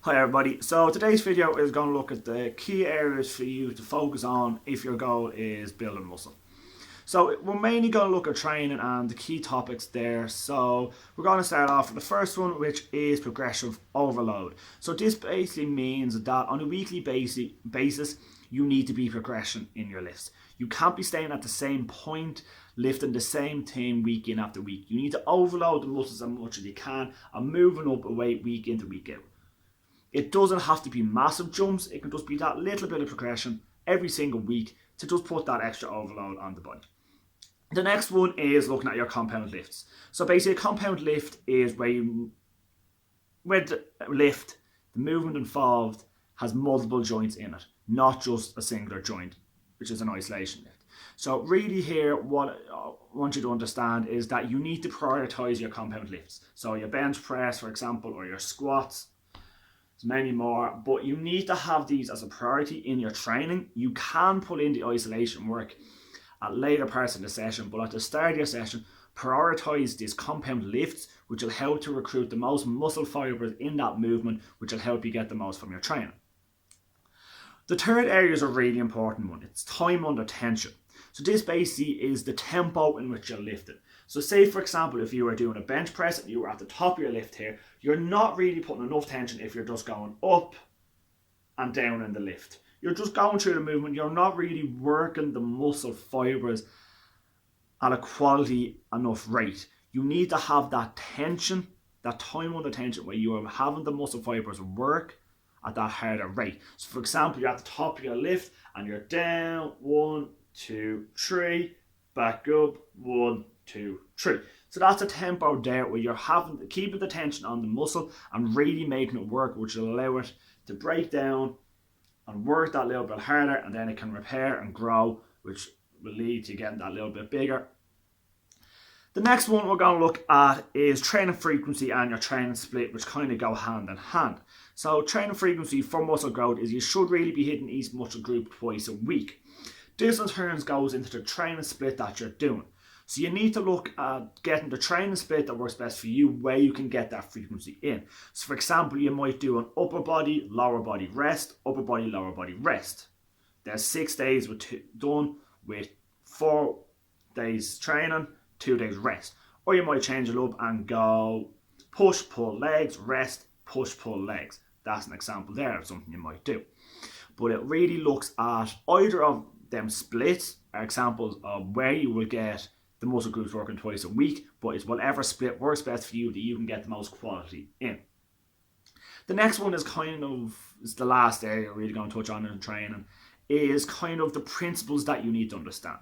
Hi everybody, so today's video is going to look at the key areas for you to focus on if your goal is building muscle. So we're mainly going to look at training and the key topics there. So we're going to start off with the first one, which is progressive overload. So this basically means that on a weekly basis you need to be progressing in your lifts. You can't be staying at the same point, lifting the same thing week in after week. You need to overload the muscles as much as you can and moving up a weight week in to week out. It doesn't have to be massive jumps, it can just be that little bit of progression every single week to just put that extra overload on the body. The next one is looking at your compound lifts. So basically a compound lift is where the lift, the movement involved has multiple joints in it, not just a singular joint, which is an isolation lift. So really here, what I want you to understand is that you need to prioritize your compound lifts. So your bench press, for example, or your squats, there's many more, but you need to have these as a priority in your training. You can put in the isolation work at later parts of the session, but at the start of your session, prioritize these compound lifts, which will help to recruit the most muscle fibers in that movement, which will help you get the most from your training. The third area is a really important one. It's time under tension. So this basically is the tempo in which you're lifting. So say, for example, if you were doing a bench press and you were at the top of your lift here, you're not really putting enough tension if you're just going up and down in the lift. You're just going through the movement. You're not really working the muscle fibers at a quality enough rate. You need to have that tension, that time under tension, where you are having the muscle fibers work at that harder rate. So for example, you're at the top of your lift and you're down, 1, 2, 3, back up, 1, 2, 3. So that's a tempo there where you're keeping the tension on the muscle and really making it work, which will allow it to break down and work that little bit harder, and then it can repair and grow, which will lead to getting that little bit bigger. The next one we're going to look at is training frequency and your training split, which kind of go hand in hand. So training frequency for muscle growth is you should really be hitting each muscle group twice a week. This in turn goes into the training split that you're doing. So you need to look at getting the training split that works best for you, where you can get that frequency in. So for example, you might do an upper body, lower body rest, upper body, lower body rest. There's 6 days done with 4 days training, 2 days rest. Or you might change it up and go push, pull legs, rest, push, pull legs. That's an example there of something you might do. But it really looks at either of them splits are examples of where you will get the muscle groups working twice a week, but it's whatever split works best for you that you can get the most quality in. The next one is the last area we're really going to touch on in training, is kind of the principles that you need to understand.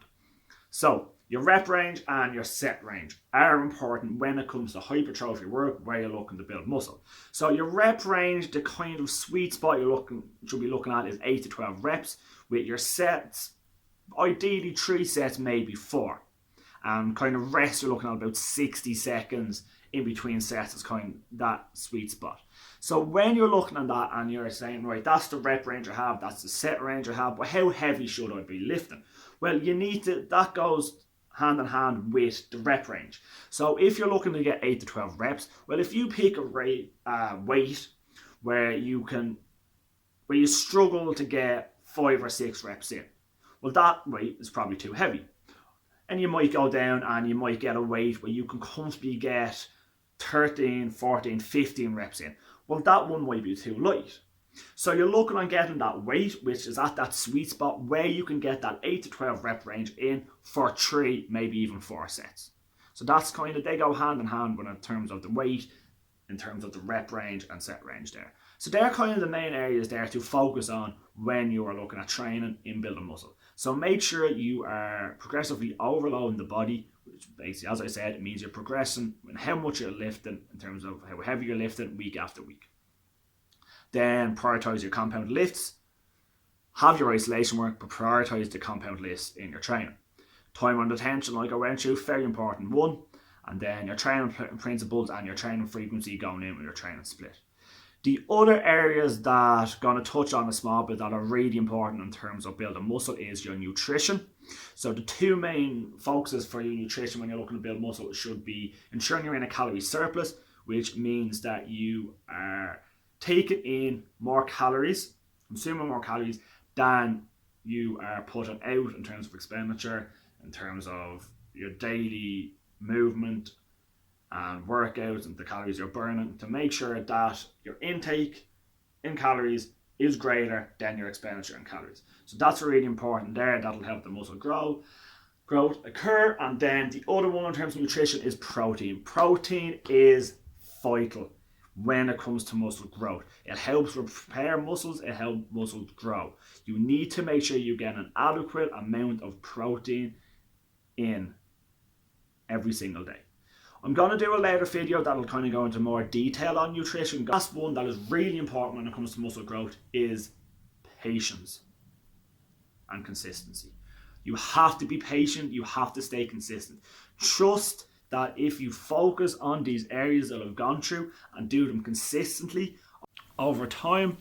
So your rep range and your set range are important when it comes to hypertrophy work where you're looking to build muscle. So your rep range, the kind of sweet spot should be looking at is 8 to 12 reps, with your sets, ideally 3 sets, maybe 4. And kind of rest, you're looking at about 60 seconds in between sets is kind of that sweet spot. So when you're looking at that and you're saying, right, that's the rep range I have, that's the set range I have, but how heavy should I be lifting? Well, that goes hand in hand with the rep range. So if you're looking to get 8 to 12 reps, well, if you pick a weight where you struggle to get 5 or 6 reps in, well, that weight is probably too heavy. And you might go down and you might get a weight where you can comfortably get 13, 14, 15 reps in. Well, that one might be too light. So you're looking on getting that weight, which is at that sweet spot where you can get that 8 to 12 rep range in for 3, maybe even 4 sets. So that's they go hand in hand in terms of the weight, in terms of the rep range and set range there. So they're kind of the main areas there to focus on when you are looking at training in building muscle. So make sure you are progressively overloading the body, which basically, as I said, it means you're progressing in how much you're lifting in terms of how heavy you're lifting week after week. Then prioritize your compound lifts. Have your isolation work, but prioritize the compound lifts in your training. Time under tension, like I went through, very important one. And then your training principles and your training frequency going in with your training split. The other areas that I'm going to touch on a small bit that are really important in terms of building muscle is your nutrition. So the 2 main focuses for your nutrition when you're looking to build muscle should be ensuring you're in a calorie surplus, which means that you are taking in more calories, consuming more calories than you are putting out in terms of expenditure, in terms of your daily movement and workouts and the calories you're burning, to make sure that your intake in calories is greater than your expenditure in calories. So that's really important there. That'll help the muscle growth occur. And then the other one in terms of nutrition is protein. Protein is vital when it comes to muscle growth. It helps repair muscles, it helps muscles grow. You need to make sure you get an adequate amount of protein in every single day. I'm going to do a later video that'll kind of go into more detail on nutrition. Last one that is really important when it comes to muscle growth is patience and consistency. You have to be patient, you have to stay consistent. Trust that if you focus on these areas that I've gone through and do them consistently over time,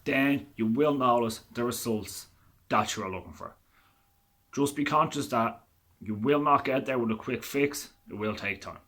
then you will notice the results that you are looking for. Just be conscious that you will not get there with a quick fix. It will take time.